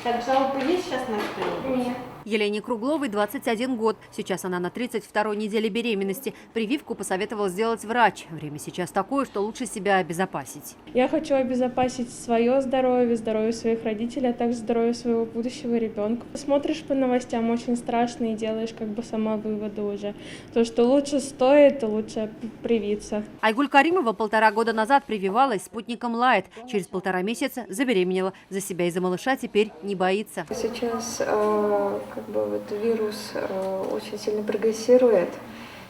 Так, жалобы есть сейчас на что-нибудь? Нет. Елене Кругловой 21 год. Сейчас она на 32-й неделе беременности. Прививку посоветовал сделать врач. Время сейчас такое, что лучше себя обезопасить. Я хочу обезопасить свое здоровье, здоровье своих родителей, а также здоровье своего будущего ребенка. Смотришь по новостям очень страшно и делаешь как бы сама выводы уже. То, что лучше стоит, лучше привиться. Айгуль Каримова 1,5 года назад прививалась спутником Лайт. Через 1,5 месяца забеременела. За себя и за малыша теперь не боится. Сейчас как бы вот вирус очень сильно прогрессирует,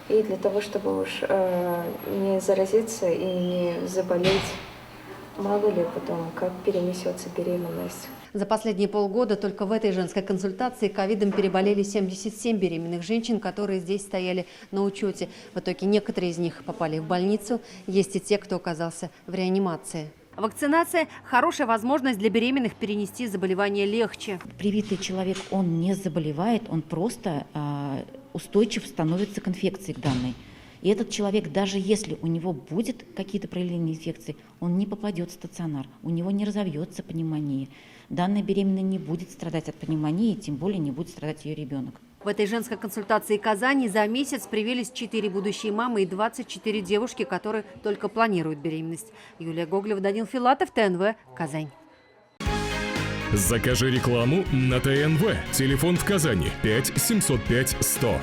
и для того, чтобы уж не заразиться и не заболеть, мало ли потом, как перенесется беременность. За последние полгода только в этой женской консультации ковидом переболели 77 беременных женщин, которые здесь стояли на учете. В итоге некоторые из них попали в больницу, есть и те, кто оказался в реанимации. Вакцинация – хорошая возможность для беременных перенести заболевание легче. Привитый человек, он не заболевает, он просто устойчив становится к инфекции к данной. И этот человек, даже если у него будет какие-то проявления инфекции, он не попадет в стационар, у него не разовьется пневмония. Данная беременная не будет страдать от пневмонии, тем более не будет страдать ее ребенок. В этой женской консультации Казани за месяц привились 4 будущие мамы и 24 девушки, которые только планируют беременность. Юлия Гоголева, Данил Филатов, ТНВ, Казань. Закажи рекламу на ТНВ. Телефон в Казани 5 705 100.